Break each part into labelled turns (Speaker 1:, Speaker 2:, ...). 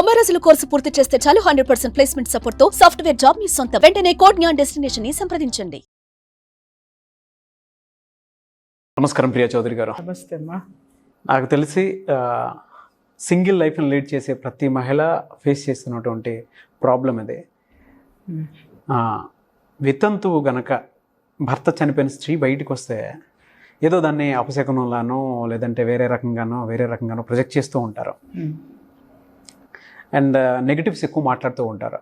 Speaker 1: 90 రోజుల కోర్సు పూర్తి చేస్తే చాలు 100% ప్లేస్మెంట్ సపోర్ట్ తో సాఫ్ట్వేర్ జాబ్ మీ సొంతం. వెంటనే కోడ్ జ్ఞాన్ డెస్టినేషన్ ని సంప్రదించండి.
Speaker 2: నమస్కారం ప్రియా చౌదరి గారు.
Speaker 3: నమస్తే అమ్మా.
Speaker 2: నాకు తెలిసి సింగిల్ లైఫ్ని లీడ్ చేసే ప్రతి మహిళ ఫేస్ చేస్తున్నటువంటి ప్రాబ్లం ఇది. వితంతువు గనక భర్త చనిపోయిన స్త్రీ బయటికి వస్తే ఏదో దాన్ని అపశకునంలానో లేదంటే వేరే రకంగానో ప్రొజెక్ట్ చేస్తూ ఉంటారు. అండ్ నెగిటివ్స్ ఎక్కువ మాట్లాడుతూ ఉంటారు.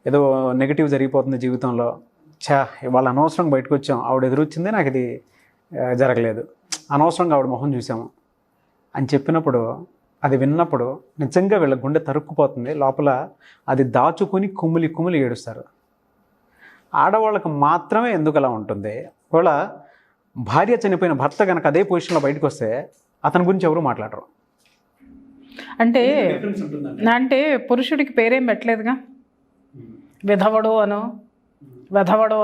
Speaker 2: ఏదో నెగిటివ్ జరిగిపోతుంది జీవితంలో, వాళ్ళ అనవసరంగా బయటకు వచ్చాం, ఆవిడ ఎదురొచ్చింది, నాకు ఇది జరగలేదు, అనవసరంగా ఆవిడ మొహం చూసాము అని చెప్పినప్పుడు, అది విన్నప్పుడు నిజంగా వీళ్ళ గుండె తరుక్కుపోతుంది. లోపల అది దాచుకొని కుమిలి ఏడుస్తారు. ఆడవాళ్ళకు మాత్రమే ఎందుకు అలా ఉంటుంది? ఒకవేళ భార్య చనిపోయిన భర్త కనుక అదే పొజిషన్లో బయటకు వస్తే అతని గురించి ఎవరు మాట్లాడరు.
Speaker 3: అంటే పురుషుడికి పేరేం పెట్టలేదుగా, వెధవడు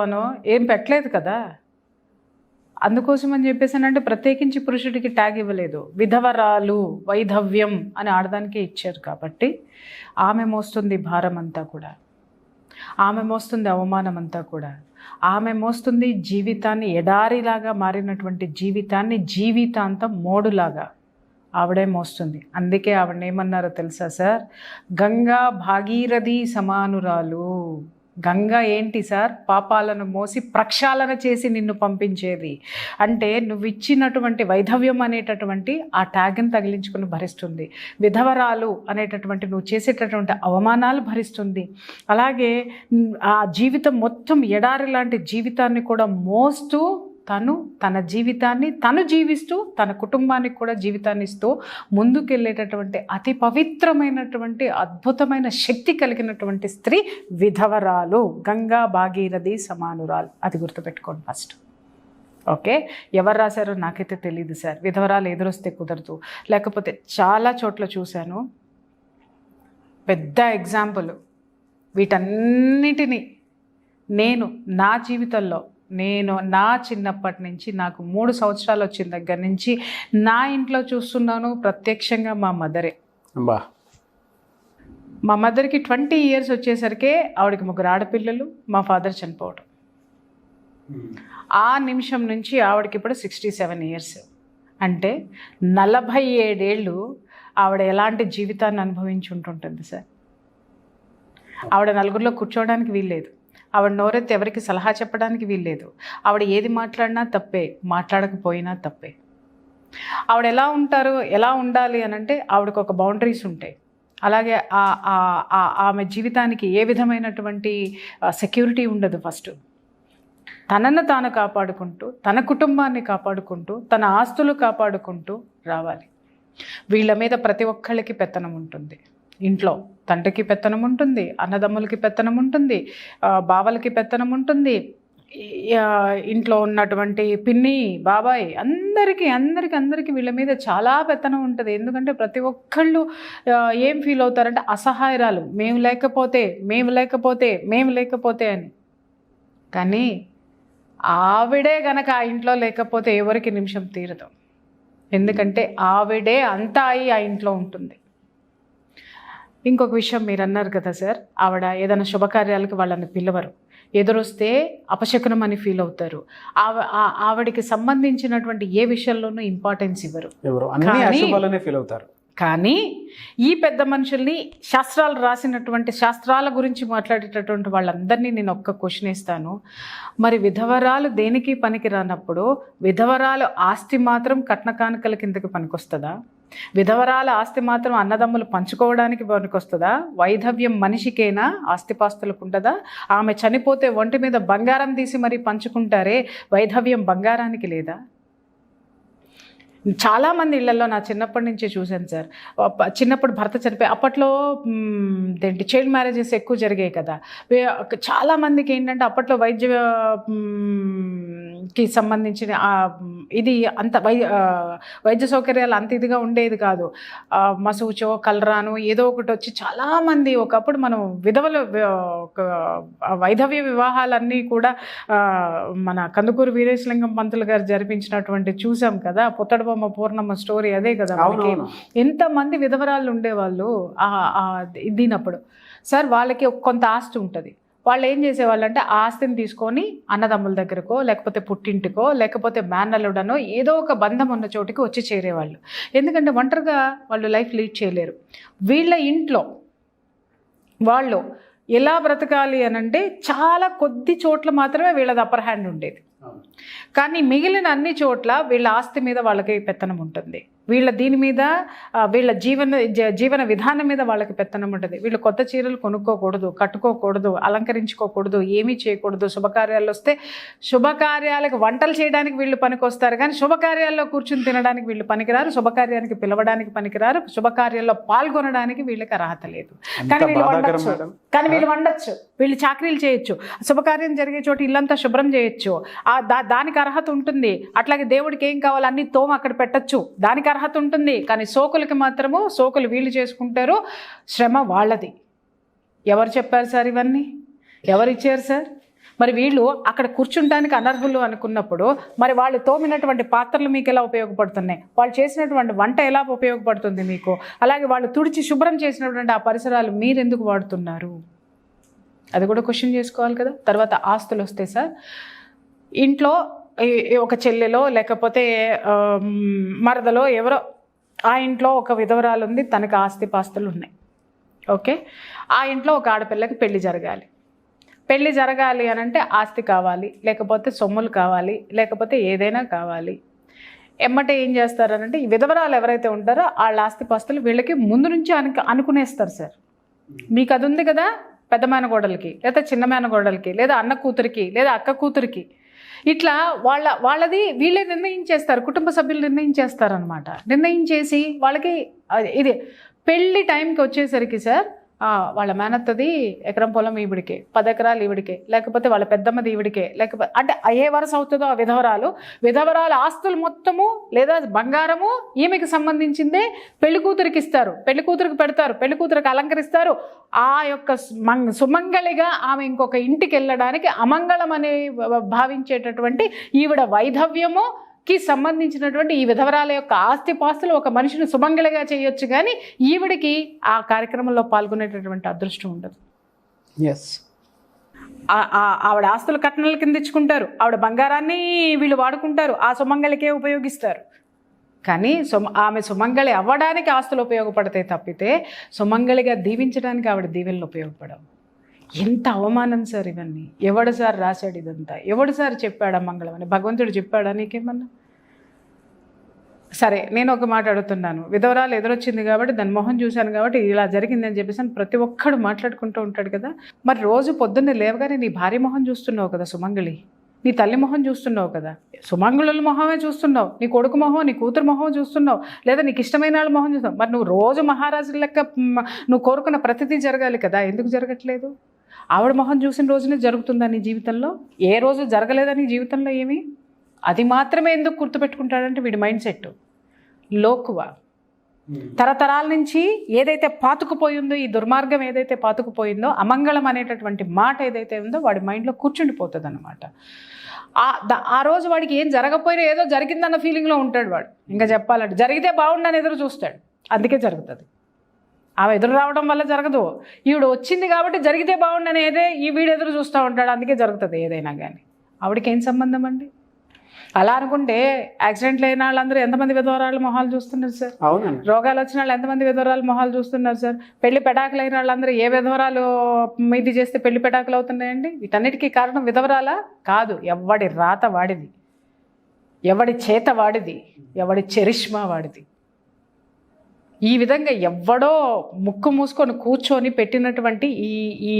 Speaker 3: అనో ఏం పెట్టలేదు కదా. అందుకోసం అని చెప్పేసానంటే ప్రత్యేకించి పురుషుడికి ట్యాగ్ ఇవ్వలేదు. విధవరాలు, వైధవ్యం అని ఆడదానికే ఇచ్చారు. కాబట్టి ఆమె మోస్తుంది భారం అంతా కూడా, ఆమె మోస్తుంది అవమానం అంతా కూడా, ఆమె మోస్తుంది జీవితాన్ని, ఎడారిలాగా మారినటువంటి జీవితాన్ని జీవితాంతం మోడులాగా ఆవిడే మోస్తుంది. అందుకే ఆవిడని ఏమన్నారో తెలుసా సార్? గంగా భాగీరథి సమానురాలు. గంగా ఏంటి సార్? పాపాలను మోసి ప్రక్షాళన చేసి నిన్ను పంపించేది. అంటే నువ్వు ఇచ్చినటువంటి వైధవ్యం అనేటటువంటి ఆ ట్యాగ్ని తగిలించుకుని భరిస్తుంది. విధవరాలు అనేటటువంటి నువ్వు చేసేటటువంటి అవమానాలు భరిస్తుంది. అలాగే ఆ జీవితం మొత్తం ఎడారి లాంటి జీవితాన్ని కూడా మోస్తూ తన జీవితాన్ని తను జీవిస్తూ తన కుటుంబానికి కూడా జీవితాన్ని ఇస్తూ ముందుకెళ్ళేటటువంటి అతి పవిత్రమైనటువంటి అద్భుతమైన శక్తి కలిగినటువంటి స్త్రీ విధవరాలు. గంగా భాగీరథి సమానురాలు. అది గుర్తుపెట్టుకోండి ఫస్ట్. ఓకే, ఎవరు రాశారో నాకైతే తెలియదు సార్. విధవరాలు ఎదురొస్తే కుదరదు. లేకపోతే చాలా చోట్ల చూశాను. పెద్ద ఎగ్జాంపుల్. వీటన్నిటినీ నేను నా జీవితంలో, నా చిన్నప్పటి నుంచి, నాకు 3 సంవత్సరాలు వచ్చిన దగ్గర నుంచి నా ఇంట్లో చూస్తున్నాను. ప్రత్యక్షంగా మా మదరే. మా మదర్కి 20 years వచ్చేసరికి ఆవిడకి 3 ఆడపిల్లలు, మా ఫాదర్ చనిపోవడం. ఆ నిమిషం నుంచి ఆవిడకి ఇప్పుడు 67 years. అంటే 47 ఏళ్ళు ఆవిడ ఎలాంటి జీవితాన్ని అనుభవించి ఉంటుంటుంది సార్. ఆవిడ నలుగురిలో కూర్చోవడానికి వీల్లేదు. ఆవిడ నోరెత్తి ఎవరికి సలహా చెప్పడానికి వీల్లేదు. ఆవిడ ఏది మాట్లాడినా తప్పే, మాట్లాడకపోయినా తప్పే. ఆవిడ ఎలా ఉండాలి అని అంటే ఆవిడకు ఒక బౌండరీస్ ఉంటాయి. అలాగే ఆమె జీవితానికి ఏ విధమైనటువంటి సెక్యూరిటీ ఉండదు. ఫస్ట్ తనను తాను కాపాడుకుంటూ, తన కుటుంబాన్ని కాపాడుకుంటూ, తన ఆస్తులు కాపాడుకుంటూ రావాలి. వీళ్ళ మీద ప్రతి ఒక్కళ్ళకి పెత్తనం ఉంటుంది. ఇంట్లో తండ్రికి పెత్తనం ఉంటుంది, అన్నదమ్ములకి పెత్తనం ఉంటుంది, బావలకి పెత్తనం ఉంటుంది, ఇంట్లో ఉన్నటువంటి పిన్ని, బాబాయ్ అందరికీ వీళ్ళ మీద చాలా పెత్తనం ఉంటుంది. ఎందుకంటే ప్రతి ఒక్కళ్ళు ఏం ఫీల్ అవుతారంటే అసహాయరాలు, మేము లేకపోతే అని. కానీ ఆవిడే గనక ఆ ఇంట్లో లేకపోతే ఎవరికి నిమిషం తీరదు. ఎందుకంటే ఆవిడే అంతా అయి ఆ ఇంట్లో ఉంటుంది. ఇంకొక విషయం మీరు అన్నారు కదా సార్, ఆవిడ ఏదైనా శుభకార్యాలకు వాళ్ళని పిలవరు, ఎదురొస్తే అపశకునం అని ఫీల్ అవుతారు. ఆవిడకి సంబంధించినటువంటి ఏ విషయంలోనూ ఇంపార్టెన్స్ ఇవ్వరు. కానీ ఈ పెద్ద మనుషుల్ని, శాస్త్రాలు రాసినటువంటి శాస్త్రాల గురించి మాట్లాడేటటువంటి వాళ్ళందరినీ నేను ఒక్క క్వశ్చన్ ఇస్తాను. మరి విధవరాలు దేనికి పనికి రానప్పుడు విధవరాలు ఆస్తి మాత్రం కట్న కానుకల కిందకి పనికొస్తుందా? విధవరాల ఆస్తి మాత్రం అన్నదమ్ములు పంచుకోవడానికి పనికొస్తుందా? వైధవ్యం మనిషికేనా, ఆస్తిపాస్తులకు ఉంటుందా? ఆమె చనిపోతే ఒంటి మీద బంగారం తీసి మరీ పంచుకుంటారే, వైధవ్యం బంగారానికి లేదా? చాలామంది ఇళ్లలో నా చిన్నప్పటి నుంచే చూశాను సార్. చిన్నప్పుడు భర్త చనిపోయి, అప్పట్లో చైల్డ్ మ్యారేజెస్ ఎక్కువ జరిగాయి కదా. చాలామందికి ఏంటంటే అప్పట్లో కి సంబంధించిన ఇది అంత వైద్య సౌకర్యాలు అంత ఇదిగా ఉండేది కాదు. మసూచో కలరాను ఏదో ఒకటి వచ్చి చాలామంది ఒకప్పుడు మనం విధవలు వైధవ్య వివాహాలన్నీ కూడా మన కందుకూరు వీరేశలింగం పంతులు గారు జరిపించినటువంటి చూసాం కదా, పుత్తడబొమ్మ పూర్ణమ్మ స్టోరీ అదే కదా. మనకి ఎంతమంది విధవరాళ్ళు ఉండేవాళ్ళు దీనప్పుడు సార్. వాళ్ళకి కొంత ఆస్తి ఉంటుంది. వాళ్ళు ఏం చేసేవాళ్ళంటే ఆ ఆస్తిని తీసుకొని అన్నదమ్ముల దగ్గరకో లేకపోతే పుట్టింటికో లేకపోతే మేనల్లుడనో ఏదో ఒక బంధం ఉన్న చోటికి వచ్చి చేరేవాళ్ళు. ఎందుకంటే ఒంటరిగా వాళ్ళు లైఫ్ లీడ్ చేయలేరు. వీళ్ళ ఇంట్లో వాళ్ళు ఎలా బ్రతకాలి అనంటే చాలా కొద్ది చోట్ల మాత్రమే వీళ్ళది అప్పర్ హ్యాండ్ ఉండేది. కానీ మిగిలిన అన్ని చోట్ల వీళ్ళ ఆస్తి మీద వాళ్ళకి పెత్తనం ఉంటుంది. వీళ్ళ దీని మీద వీళ్ళ జీవన విధానం మీద వాళ్ళకి పెత్తనం ఉంటుంది. వీళ్ళు కొత్త చీరలు కొనుక్కోకూడదు, కట్టుకోకూడదు, అలంకరించుకోకూడదు, ఏమీ చేయకూడదు. శుభకార్యాలు వస్తే శుభకార్యాలకు వంటలు చేయడానికి వీళ్ళు పనికొస్తారు, కానీ శుభకార్యాల్లో కూర్చుని తినడానికి వీళ్ళు పనికిరారు, శుభకార్యానికి పిలవడానికి పనికిరారు, శుభకార్యాల్లో పాల్గొనడానికి వీళ్ళకి అర్హత లేదు. కానీ వీళ్ళు వండొచ్చు, వీళ్ళు చాకరీలు చేయొచ్చు, శుభకార్యం జరిగే చోట ఇల్లంతా శుభ్రం చేయొచ్చు, దానికి అర్హత ఉంటుంది. అట్లాగే దేవుడికి ఏం కావాలి అన్ని తోమ అక్కడ పెట్టచ్చు, దానికి అర్హత ఉంటుంది. కానీ సోకులకి మాత్రము సోకులు వీళ్ళు చేసుకుంటారు, శ్రమ వాళ్ళది. ఎవరు చెప్పారు సార్ ఇవన్నీ? ఎవరు ఇచ్చారు సార్? మరి వీళ్ళు అక్కడ కూర్చుంటానికి అనర్హులు అనుకున్నప్పుడు మరి వాళ్ళు తోమినటువంటి పాత్రలు మీకు ఎలా ఉపయోగపడుతున్నాయి? వాళ్ళు చేసినటువంటి వంట ఎలా ఉపయోగపడుతుంది మీకు? అలాగే వాళ్ళు తుడిచి శుభ్రం చేసినటువంటి ఆ పరిసరాలు మీరెందుకు వాడుతున్నారు? అది కూడా క్వశ్చన్ చేసుకోవాలి కదా. తర్వాత ఆస్తులు వస్తే సార్, ఇంట్లో ఒక చెల్లెలో లేకపోతే మరదలో ఎవరో ఆ ఇంట్లో ఒక విధవరాలు ఉంది, తనకు ఆస్తిపాస్తులు ఉన్నాయి. ఓకే, ఆ ఇంట్లో ఒక ఆడపిల్లకి పెళ్లి జరగాలి. పెళ్లి జరగాలి అని అంటే ఆస్తి కావాలి, లేకపోతే సొమ్ములు కావాలి, లేకపోతే ఏదైనా కావాలి. ఎమ్మటే ఏం చేస్తారనంటే ఈ విధవరాలు ఎవరైతే ఉంటారో వాళ్ళ ఆస్తిపాస్తులు వీళ్ళకి ముందు నుంచి అనుకునేస్తారు సార్. మీకు అది ఉంది కదా, పెద్ద మేనగోడలకి లేదా చిన్న మేనగోడలకి లేదా అన్న కూతురికి లేదా అక్క కూతురికి, ఇట్లా వాళ్ళది వీళ్ళే నిర్ణయించేస్తారు, కుటుంబ సభ్యులు నిర్ణయించేస్తారనమాట. నిర్ణయించేసి వాళ్ళకి ఇది పెళ్ళి టైంకి వచ్చేసరికి సార్ వాళ్ళ మేనత్తది ఎకరం పొలం ఈవిడికే, 10 ఎకరాలు ఈవిడికే, లేకపోతే వాళ్ళ పెద్దమ్మది ఈవిడికే, లేకపోతే అంటే ఏ వరుస అవుతుందో ఆ విధవరాలు ఆస్తులు మొత్తము లేదా బంగారము ఈమెకి సంబంధించిందే పెళ్లి కూతురికి ఇస్తారు, పెళ్లి కూతురికి పెడతారు, పెళ్లి కూతురికి అలంకరిస్తారు. ఆ యొక్క సుమంగళిగా ఆమె ఇంకొక ఇంటికి వెళ్ళడానికి అమంగళం అనే భావించేటటువంటి ఈవిడ వైధవ్యము కి సంబంధించినటువంటి ఈ విధవరాల యొక్క ఆస్తిపాస్తులు ఒక మనిషిని సుమంగళిగా చేయొచ్చు, కానీ ఈవిడికి ఆ కార్యక్రమంలో పాల్గొనేటటువంటి అదృష్టం ఉండదు. ఆవిడ ఆస్తులు కట్నాల కింద ఇచ్చుకుంటారు, ఆవిడ బంగారాన్ని వీళ్ళు వాడుకుంటారు, ఆ సుమంగళికే ఉపయోగిస్తారు. కానీ ఆమె సుమంగళి అవ్వడానికి ఆస్తులు ఉపయోగపడతాయి తప్పితే సుమంగళిగా దీవించడానికి ఆవిడ దీవెనలు ఉపయోగపడవు. ఎంత అవమానం సార్ ఇవన్నీ! ఎవడు సార్ రాశాడు ఇదంతా? ఎవడు సార్ చెప్పాడా మంగళం అని? భగవంతుడు చెప్పాడా నీకేమన్నా? సరే, నేను ఒక మాట అడుగుతున్నాను. విధవరాలు ఎదురొచ్చింది కాబట్టి దాని మొహం చూశాను కాబట్టి ఇలా జరిగిందని చెప్పేసి ప్రతి ఒక్కడు మాట్లాడుకుంటూ ఉంటాడు కదా. మరి రోజు పొద్దున్నే లేవగానే నీ భార్య మొహం చూస్తున్నావు కదా సుమంగళి, నీ తల్లి మొహం చూస్తున్నావు కదా, సుమంగళుల మొహమే చూస్తున్నావు, నీ కొడుకు మొహం నీ కూతురు మొహం చూస్తున్నావు, లేదా నీకు ఇష్టమైన వాళ్ళ మొహం చూస్తున్నావు. మరి నువ్వు రోజు మహారాజు లెక్క నువ్వు కోరుకున్న ప్రతిదీ జరగాలి కదా, ఎందుకు జరగట్లేదు? ఆవిడ మొహం చూసిన రోజునే జరుగుతుందా నీ జీవితంలో? ఏ రోజు జరగలేదా నీ జీవితంలో ఏమి? అది మాత్రమే ఎందుకు గుర్తుపెట్టుకుంటాడంటే వీడి మైండ్ సెట్ లోకువ. తరతరాల నుంచి ఏదైతే పాతుకుపోయిందో, ఈ దుర్మార్గం ఏదైతే పాతుకుపోయిందో, అమంగళం అనేటటువంటి మాట ఏదైతే ఉందో వాడి మైండ్లో కూర్చుండిపోతుంది అనమాట. ఆ రోజు వాడికి ఏం జరగకపోయినా ఏదో జరిగిందన్న ఫీలింగ్లో ఉంటాడు వాడు. ఇంకా చెప్పాలంటే జరిగితే బాగుండని ఎదురు చూస్తాడు, అందుకే జరుగుతుంది. ఆమె ఎదురు రావడం వల్ల జరగదు, ఈవిడ వచ్చింది కాబట్టి జరిగితే బాగుండని ఈ వీడు ఎదురు చూస్తూ ఉంటాడు, అందుకే జరుగుతుంది ఏదైనా కానీ. ఆవిడకి ఏం సంబంధం అండి? అలా అనుకుంటే యాక్సిడెంట్లు అయిన వాళ్ళందరూ ఎంతమంది విధవరాలు మొహాలు చూస్తున్నారు సార్? రోగాలు వచ్చిన వాళ్ళు ఎంతమంది విధవరాలు మొహాలు చూస్తున్నారు సార్? పెళ్లి పెటాకులు అయిన వాళ్ళందరూ ఏ విధవరాలు ఇది చేస్తే పెళ్లి పెటాకులు అవుతున్నాయండి? వీటన్నిటికీ కారణం విధవరాలా? కాదు, ఎవడి రాత వాడిది, ఎవడి చేత వాడిది, ఎవడి చరిష్మా వాడిది. ఈ విధంగా ఎవ్వడో ముక్కు మూసుకొని కూర్చొని పెట్టినటువంటి ఈ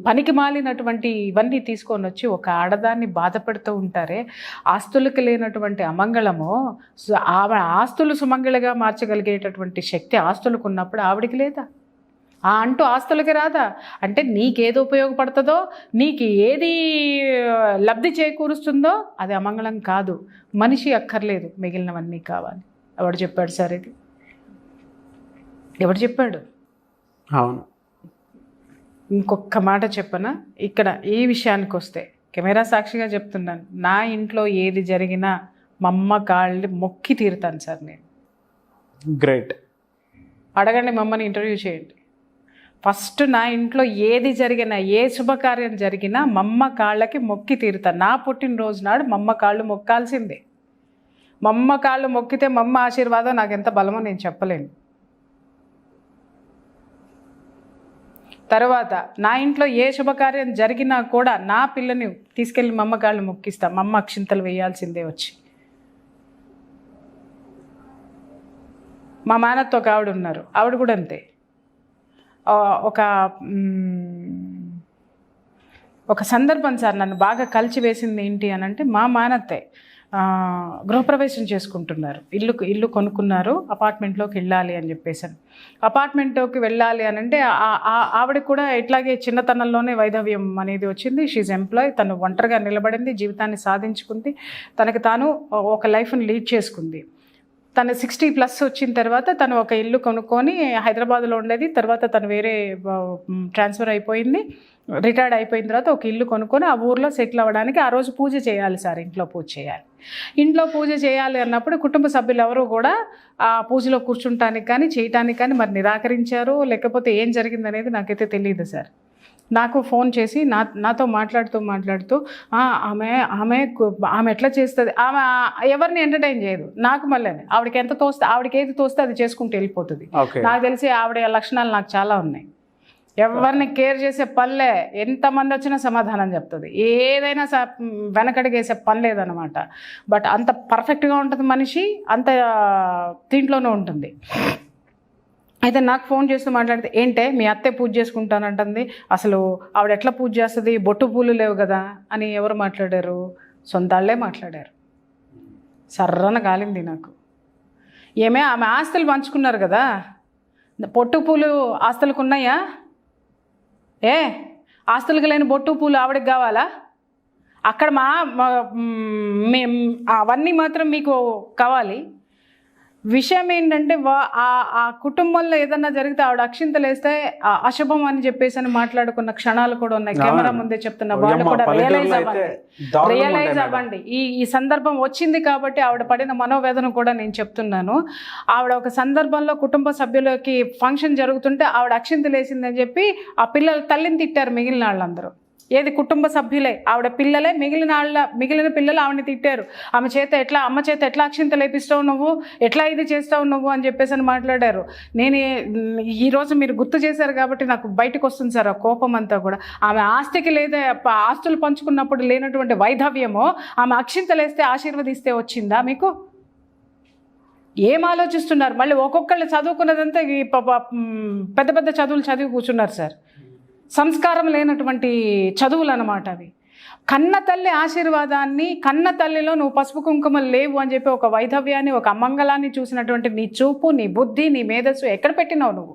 Speaker 3: పనికి మాలినటువంటి ఇవన్నీ తీసుకొని వచ్చి ఒక ఆడదాన్ని బాధపెడుతూ ఉంటారే. ఆస్తులకు లేనటువంటి అమంగళము ఆవిడ ఆస్తులు సుమంగళిగా మార్చగలిగేటటువంటి శక్తి ఆస్తులకు ఉన్నప్పుడు ఆవిడికి లేదా? ఆ అంటూ ఆస్తులకి రాదా? అంటే నీకేది ఉపయోగపడుతుందో, నీకు ఏది లబ్ధి చేకూరుస్తుందో అది అమంగళం కాదు. మనిషి అక్కర్లేదు, మిగిలినవన్నీ కావాలి. ఎవడు చెప్పాడు సార్ ఇది? ఎవడు చెప్పాడు?
Speaker 2: అవును.
Speaker 3: ఇంకొక మాట చెప్పనా, ఇక్కడ ఈ విషయానికి వస్తే కెమెరా సాక్షిగా చెప్తున్నాను, నా ఇంట్లో ఏది జరిగినా మా అమ్మ కాళ్ళు మొక్కి తీరుతాను సార్ నేను.
Speaker 2: గ్రేట్.
Speaker 3: అడగండి, మా అమ్మని ఇంటర్వ్యూ చేయండి. ఫస్ట్ నా ఇంట్లో ఏది జరిగినా, ఏ శుభకార్యం జరిగినా మా అమ్మ కాళ్ళకి మొక్కి తీరుతాను. నా పుట్టినరోజు నాడు మా అమ్మ కాళ్ళు మొక్కాల్సిందే. మా అమ్మ కాళ్ళు మొక్కితే మా అమ్మ ఆశీర్వాదం నాకు ఎంత బలమో నేను చెప్పలేను. తర్వాత నా ఇంట్లో ఏ శుభకార్యం జరిగినా కూడా నా పిల్లని తీసుకెళ్ళి మా అమ్మ కాళ్ళు మొక్కిస్తా. మా అమ్మ అక్షింతలు వేయాల్సిందే వచ్చి. మా మేనత్తో ఒక ఆవిడ ఉన్నారు, ఆవిడ కూడా అంతే. ఒక సందర్భం సార్ నన్ను బాగా కలిచివేసింది ఏంటి అని అంటే, మా మేనత్తే గృహప్రవేశం చేసుకుంటున్నారు, ఇల్లు కొనుక్కున్నారు, అపార్ట్మెంట్లోకి వెళ్ళాలి అని చెప్పేసాను. అపార్ట్మెంట్లోకి వెళ్ళాలి అని అంటే ఆవిడ కూడా ఇట్లాగే చిన్నతనంలోనే వైధవ్యం అనేది వచ్చింది. She's employ. తను ఒంటరిగా నిలబడింది, జీవితాన్ని సాధించుకుంది, తనకు తాను ఒక లైఫ్ని లీడ్ చేసుకుంది. తను 60+ వచ్చిన తర్వాత తను ఒక ఇల్లు కొనుక్కొని హైదరాబాద్లో ఉండేది. తర్వాత తను వేరే ట్రాన్స్ఫర్ అయిపోయింది. రిటైర్డ్ అయిపోయిన తర్వాత ఒక ఇల్లు కొనుక్కొని ఆ ఊర్లో సెటిల్ అవ్వడానికి ఆ రోజు పూజ చేయాలి సార్, ఇంట్లో పూజ చేయాలి. ఇంట్లో పూజ చేయాలి అన్నప్పుడు కుటుంబ సభ్యులు ఎవరు కూడా ఆ పూజలో కూర్చుంటానికి కానీ చేయటానికి కానీ మరి నిరాకరించారు, లేకపోతే ఏం జరిగిందనేది నాకైతే తెలియదు సార్. నాకు ఫోన్ చేసి నాతో మాట్లాడుతూ ఆమె ఎట్లా చేస్తుంది, ఆమె ఎవరిని ఎంటర్టైన్ చేయదు. నాకు మళ్ళీ ఆవిడకి ఏది తోస్తే అది చేసుకుంటూ వెళ్ళిపోతుంది. నాకు తెలిసి ఆవిడ లక్షణాలు నాకు చాలా ఉన్నాయి. ఎవరిని కేర్ చేసే పనిలే, ఎంతమంది వచ్చినా సమాధానం చెప్తుంది, ఏదైనా వెనకడిగేసే పని లేదనమాట. బట్ అంత పర్ఫెక్ట్గా ఉంటుంది మనిషి, అంత దీంట్లోనే ఉంటుంది. అయితే నాకు ఫోన్ చేస్తూ మాట్లాడితే, ఏంటే మీ అత్తే పూజ చేసుకుంటానంటుంది, అసలు ఆవిడ ఎట్లా పూజ చేస్తుంది, బొట్టు పూలు లేవు కదా అని ఎవరు మాట్లాడారు? సొంతాళ్లే మాట్లాడారు. సర్రన గాలింది నాకు. ఆమె ఆస్తులు పంచుకున్నారు కదా, బొట్టు పూలు ఆస్తులకు ఉన్నాయా? ఆస్తులకు లేని బొట్టు పూలు ఆవిడకి కావాలా? అక్కడ అవన్నీ మాత్రం మీకు కావాలి. విషయం ఏంటంటే ఆ కుటుంబంలో ఏదన్నా జరిగితే ఆవిడ అక్షింతలు వేస్తే అశుభం అని చెప్పేసి అని మాట్లాడుకున్న క్షణాలు కూడా ఉన్నాయి. కెమెరా ముందే చెప్తున్నా, వాళ్ళు కూడా రియలైజ్ అవ్వండి. ఈ సందర్భం వచ్చింది కాబట్టి ఆవిడ పడిన మనోవేదన కూడా నేను చెప్తున్నాను. ఆవిడ ఒక సందర్భంలో కుటుంబ సభ్యులకి ఫంక్షన్ జరుగుతుంటే ఆవిడ అక్షింతలు వేసిందని చెప్పి ఆ పిల్లల తల్లిని తిట్టారు మిగిలిన వాళ్ళందరూ. ఏది కుటుంబ సభ్యులే, ఆవిడ పిల్లలే, మిగిలిన పిల్లలు ఆవిడని తిట్టారు. అమ్మ చేత ఎట్లా అక్షింతలు వేపిస్తావు నువ్వు, ఎట్లా ఇది చేస్తావు నువ్వు అని చెప్పేసి అని మాట్లాడారు. నేను ఈరోజు మీరు గుర్తు చేశారు కాబట్టి నాకు బయటకు వస్తుంది సార్ ఆ కోపం అంతా కూడా. ఆమె ఆస్తికి లేదా ఆస్తులు పంచుకున్నప్పుడు లేనటువంటి వైధవ్యమో ఆమె అక్షింతలు వేస్తే ఆశీర్వదిస్తే వచ్చిందా మీకు? ఏం ఆలోచిస్తున్నారు? మళ్ళీ ఒక్కొక్కళ్ళు చదువుకున్నదంతా పెద్ద పెద్ద చదువులు చదివి కూర్చున్నారు సార్. సంస్కారం లేనటువంటి చదువులు అన్నమాట అవి. కన్న తల్లి ఆశీర్వాదాన్ని, కన్న తల్లిలో నువ్వు పసుపు కుంకుమలు లేవు అని చెప్పి ఒక వైధవ్యాన్ని, ఒక అమంగళాన్ని చూసినటువంటి నీ చూపు, నీ బుద్ధి, నీ మేధస్సు ఎక్కడ పెట్టినావు నువ్వు?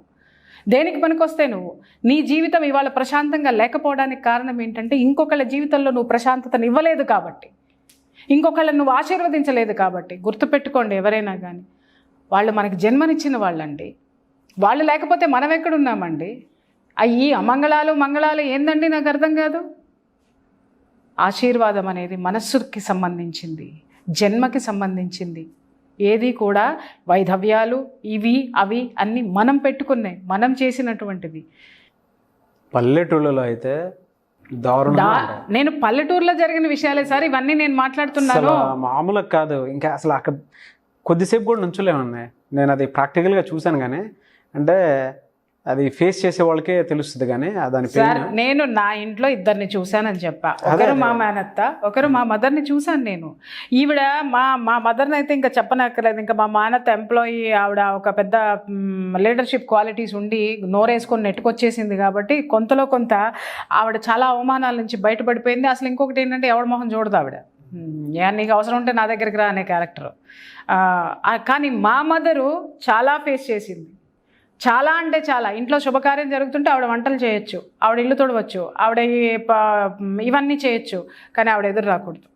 Speaker 3: దేనికి పనికొస్తే నువ్వు? నీ జీవితం ఇవాళ ప్రశాంతంగా లేకపోవడానికి కారణం ఏంటంటే ఇంకొకళ్ళ జీవితంలో నువ్వు ప్రశాంతతను ఇవ్వలేదు కాబట్టి, ఇంకొకళ్ళని నువ్వు ఆశీర్వదించలేదు కాబట్టి. గుర్తుపెట్టుకోండి, ఎవరైనా కానీ వాళ్ళు మనకి జన్మనిచ్చిన వాళ్ళండి. వాళ్ళు లేకపోతే మనం ఎక్కడున్నామండి? ఈ మంగళాలు ఏందండి నాకు అర్థం కాదు. ఆశీర్వాదం అనేది మనస్సుకి సంబంధించింది, జన్మకి సంబంధించింది. ఏది కూడా వైధవ్యాలు ఇవి అవి అన్నీ మనం పెట్టుకున్నాయి, మనం చేసినటువంటివి.
Speaker 2: పల్లెటూళ్ళలో అయితే
Speaker 3: నేను పల్లెటూరులో జరిగిన విషయాలే సార్ ఇవన్నీ నేను మాట్లాడుతున్నాను.
Speaker 2: మామూలుగా కాదు, ఇంకా అసలు అక్కడ కొద్దిసేపు కూడా నుంచోలేమన్నాయి. నేను అది ప్రాక్టికల్గా చూశాను, కానీ అంటే అది ఫేస్ చేసే వాళ్ళకే తెలుస్తుంది. కానీ దాని
Speaker 3: సార్ నేను నా ఇంట్లో ఇద్దరిని చూశానని చెప్పా. ఒకరు మా మేనత్త, ఒకరు మా మదర్ని చూశాను నేను. ఈవిడ మా మదర్ని అయితే ఇంకా చెప్పనక్కర్లేదు. ఇంకా మా మేనత్త ఎంప్లాయీ, ఆవిడ ఒక పెద్ద లీడర్షిప్ క్వాలిటీస్ ఉండి నోరేసుకొని నెట్టుకొచ్చేసింది కాబట్టి కొంతలో కొంత ఆవిడ చాలా అవమానాల నుంచి బయటపడిపోయింది. అసలు ఇంకొకటి ఏంటంటే ఎవడ మొహం చూడదు ఆవిడ. నీకు అవసరం ఉంటే నా దగ్గరికి రా అనే క్యారెక్టర్. కానీ మా మదరు చాలా ఫేస్ చేసింది. చాలా అంటే చాలా. ఇంట్లో శుభకార్యం జరుగుతుంటే ఆవిడ వంటలు చేయొచ్చు, ఆవిడ ఇల్లు తొడవచ్చు, ఆవిడ ఇవన్నీ చేయొచ్చు, కానీ ఆవిడ ఎదురు రాకూడదు,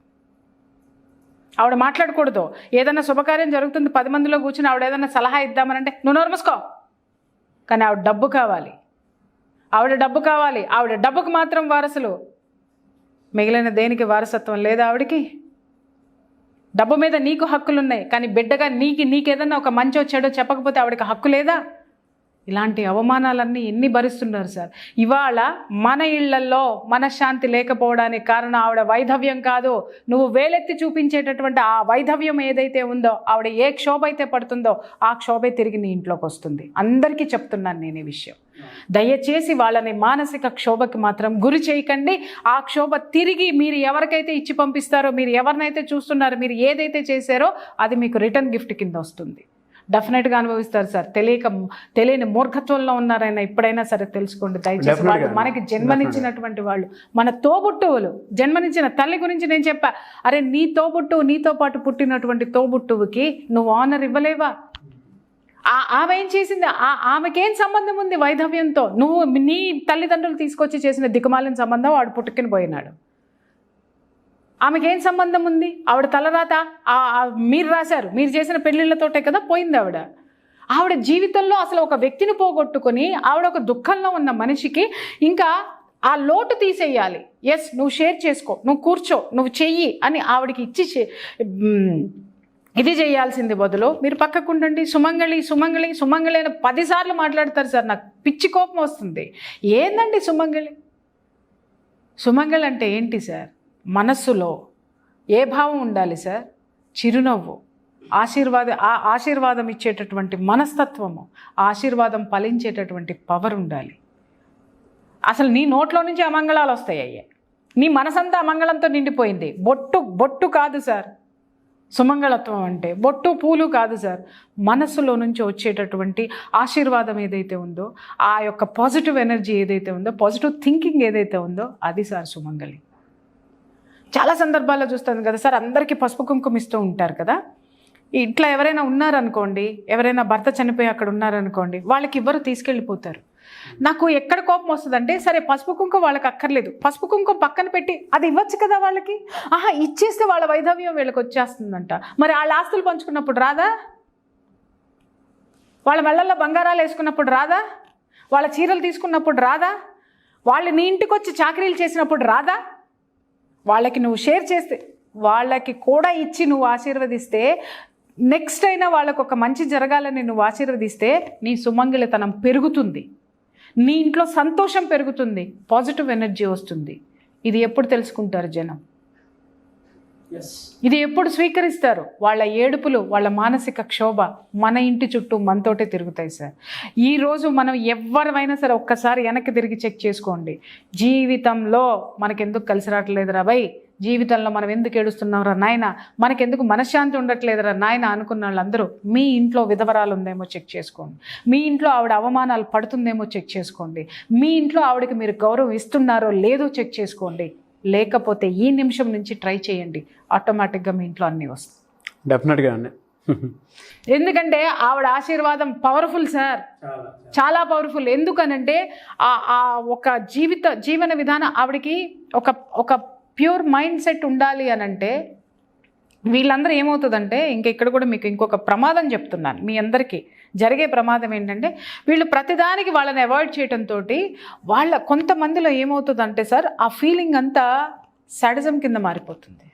Speaker 3: ఆవిడ మాట్లాడకూడదు. ఏదైనా శుభకార్యం జరుగుతుంది 10 మందిలో కూర్చుని ఆవిడ ఏదైనా సలహా ఇద్దామనంటే నువ్వు నోరు మూసుకో, కానీ ఆవిడ డబ్బు కావాలి, ఆవిడ డబ్బు కావాలి, ఆవిడ డబ్బుకు మాత్రం వారసులు, మిగిలిన దేనికి వారసత్వం లేదా ఆవిడికి. డబ్బు మీద నీకు హక్కులు ఉన్నాయి, కానీ బిడ్డగా నీకేదన్నా ఒక మంచో చెడో చెప్పకపోతే ఆవిడకి హక్కు లేదా? ఇలాంటి అవమానాలన్నీ ఎన్ని భరిస్తున్నారు సార్. ఇవాళ మన ఇళ్లల్లో మనశ్శాంతి లేకపోవడానికి కారణం ఆవిడ వైధవ్యం కాదు, నువ్వు వేలెత్తి చూపించేటటువంటి ఆ వైధవ్యం ఏదైతే ఉందో, ఆవిడ ఏ క్షోభ అయితే పడుతుందో ఆ క్షోభే తిరిగి నీ ఇంట్లోకి వస్తుంది. అందరికీ చెప్తున్నాను నేను ఈ విషయం. దయచేసి వాళ్ళని మానసిక క్షోభకి మాత్రం గురి చేయకండి. ఆ క్షోభ తిరిగి మీరు ఎవరికైతే ఇచ్చి పంపిస్తారో, మీరు ఎవరినైతే చూస్తున్నారో, మీరు ఏదైతే చేశారో అది మీకు రిటర్న్ గిఫ్ట్ కింద వస్తుంది. డెఫినెట్గా అనుభవిస్తారు సార్. తెలియని మూర్ఖత్వంలో ఉన్నారైనా ఇప్పుడైనా సరే తెలుసుకోండి దయచేసి. వాళ్ళు మనకి జన్మనిచ్చినటువంటి వాళ్ళు, మన తోబుట్టువులు, జన్మనిచ్చిన తల్లి గురించి నేను చెప్పా. అరే నీ తోబుట్టువు, నీతో పాటు పుట్టినటువంటి తోబుట్టువుకి నువ్వు ఆనర్ ఇవ్వలేవా? ఆమె ఏం చేసింది? ఆమెకేం సంబంధం ఉంది వైధవ్యంతో? నువ్వు నీ తల్లిదండ్రులు తీసుకొచ్చి చేసిన దిక్కుమాలిన సంబంధం వాడు పుట్టుకుని పోయినాడు. ఆమెకేం సంబంధం ఉంది? ఆవిడ తలరాత మీరు రాశారు, మీరు చేసిన పెళ్ళిళ్ళతోటే కదా పోయింది ఆవిడ. ఆవిడ జీవితంలో అసలు ఒక వ్యక్తిని పోగొట్టుకొని ఆవిడ ఒక దుఃఖంలో ఉన్న మనిషికి ఇంకా ఆ లోటు తీసేయాలి. ఎస్ నువ్వు షేర్ చేసుకో, నువ్వు కూర్చో, నువ్వు చెయ్యి అని ఆవిడకి ఇచ్చి ఇది చేయాల్సింది బదులు మీరు పక్కకు ఉండండి. సుమంగళి సుమంగళి సుమంగళి అని 10 సార్లు మాట్లాడతారు సార్. నాకు పిచ్చి కోపం వస్తుంది. ఏందండి సుమంగళి? సుమంగళి అంటే ఏంటి సార్? మనస్సులో ఏ భావం ఉండాలి సార్? చిరునవ్వు, ఆశీర్వాదం ఇచ్చేటటువంటి మనస్తత్వము, ఆశీర్వాదం ఫలించేటటువంటి పవర్ ఉండాలి. అసలు నీ నోట్లో నుంచి అమంగళాలు వస్తాయి అయ్యే, నీ మనసంతా అమంగళంతో నిండిపోయింది. బొట్టు కాదు సార్ సుమంగళత్వం అంటే, బొట్టు పూలు కాదు సార్. మనస్సులో నుంచి వచ్చేటటువంటి ఆశీర్వాదం ఏదైతే ఉందో, ఆ యొక్క పాజిటివ్ ఎనర్జీ ఏదైతే ఉందో, పాజిటివ్ థింకింగ్ ఏదైతే ఉందో అది సార్ సుమంగళి. చాలా సందర్భాల్లో చూస్తాను కదా సార్, అందరికీ పసుపు కుంకుమ ఇస్తూ ఉంటారు కదా. ఇట్లా ఎవరైనా ఉన్నారనుకోండి, ఎవరైనా భర్త చనిపోయి అక్కడ ఉన్నారనుకోండి, వాళ్ళకి ఇవ్వరు, తీసుకెళ్ళిపోతారు. నాకు ఎక్కడ కోపం వస్తుందంటే, సరే పసుపు కుంకుమ వాళ్ళకి అక్కర్లేదు, పసుపు కుంకుమ పక్కన పెట్టి అది ఇవ్వచ్చు కదా వాళ్ళకి. ఇచ్చేస్తే వాళ్ళ వైధవ్యం వీళ్ళకి వచ్చేస్తుందంట. మరి వాళ్ళ ఆస్తులు పంచుకున్నప్పుడు రాదా? వాళ్ళ మెళ్ళల్లో బంగారాలు వేసుకున్నప్పుడు రాదా? వాళ్ళ చీరలు తీసుకున్నప్పుడు రాదా? వాళ్ళు నీ ఇంటికి వచ్చి చాకరీలు చేసినప్పుడు రాదా? వాళ్ళకి నువ్వు షేర్ చేస్తే, వాళ్ళకి కూడా ఇచ్చి నువ్వు ఆశీర్వదిస్తే, నెక్స్ట్ అయినా వాళ్ళకు ఒక మంచి జరగాలని నువ్వు ఆశీర్వదిస్తే నీ సుమంగళితనం పెరుగుతుంది, నీ ఇంట్లో సంతోషం పెరుగుతుంది, పాజిటివ్ ఎనర్జీ వస్తుంది. ఇది ఎప్పుడు తెలుసుకుంటారు జనం? ఇది ఎప్పుడు స్వీకరిస్తారు? వాళ్ళ ఏడుపులు, వాళ్ళ మానసిక క్షోభ మన ఇంటి చుట్టూ మనతోటే తిరుగుతాయి సార్. ఈరోజు మనం ఎవరైనా సరే ఒక్కసారి వెనక్కి తిరిగి చెక్ చేసుకోండి. జీవితంలో మనకెందుకు కలిసి రావట్లేదురా భయ్, జీవితంలో మనం ఎందుకు ఏడుస్తున్నాంరా నాయన, మనకెందుకు మనశ్శాంతి ఉండట్లేదురా నాయన అనుకున్న వాళ్ళందరూ మీ ఇంట్లో విధవరాలు ఉందేమో చెక్ చేసుకోండి, మీ ఇంట్లో ఆవిడ అవమానాలు పడుతుందేమో చెక్ చేసుకోండి, మీ ఇంట్లో ఆవిడకి మీరు గౌరవం ఇస్తున్నారో లేదో చెక్ చేసుకోండి. లేకపోతే ఈ నిమిషం నుంచి ట్రై చేయండి, ఆటోమేటిక్గా మీ ఇంట్లో అన్నీ వస్తాయి.
Speaker 2: డెఫినెట్గా అండి.
Speaker 3: ఎందుకంటే ఆవిడ ఆశీర్వాదం పవర్ఫుల్ సార్, చాలా పవర్ఫుల్. ఎందుకనంటే ఒక జీవన విధానం ఆవిడకి ఒక ప్యూర్ మైండ్ సెట్ ఉండాలి అనంటే, వీళ్ళందరూ ఏమవుతుందంటే, ఇక్కడ కూడా మీకు ఇంకొక ప్రమాదం చెప్తున్నాను. మీ అందరికీ జరిగే ప్రమాదం ఏంటంటే, వీళ్ళు ప్రతిదానికి వాళ్ళని అవాయిడ్ చేయడంతో వాళ్ళ కొంతమందిలో ఏమవుతుందంటే సార్, ఆ ఫీలింగ్ అంతా సాడిజం కింద మారిపోతుంది.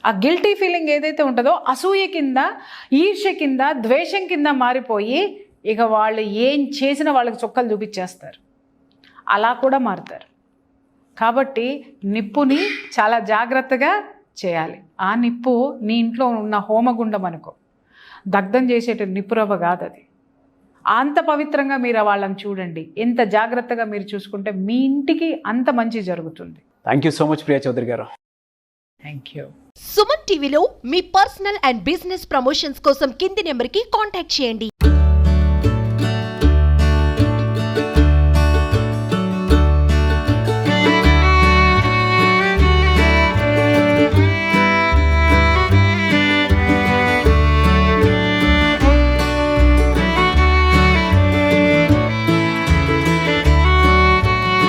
Speaker 3: ఆ గిల్టీ ఫీలింగ్ ఏదైతే ఉంటుందో అసూయ కింద, ఈర్ష్య కింద, ద్వేషం కింద మారిపోయి ఇక వాళ్ళు ఏం చేసినా వాళ్ళకి చొక్కలు చూపించేస్తారు, అలా కూడా మారుతారు. కాబట్టి నిప్పుని చాలా జాగ్రత్తగా చేయాలి. ఆ నిప్పు నీ ఇంట్లో ఉన్న హోమగుండం అనుకో, దగ్ధం చేసేట నిప్పురవ్వ కాదు అది. అంత పవిత్రంగా మీరు వాళ్ళని చూడండి. ఎంత జాగ్రత్తగా మీరు చూసుకుంటే మీ ఇంటికి అంత మంచి జరుగుతుంది.
Speaker 2: Thank you so much Priya Chowdary గారు.
Speaker 3: Thank you.
Speaker 4: సుమన్ టీవీలో మీ పర్సనల్ అండ్ బిజినెస్ ప్రమోషన్స్ కోసం కింది నెంబర్కి కాంటాక్ట్ చేయండి.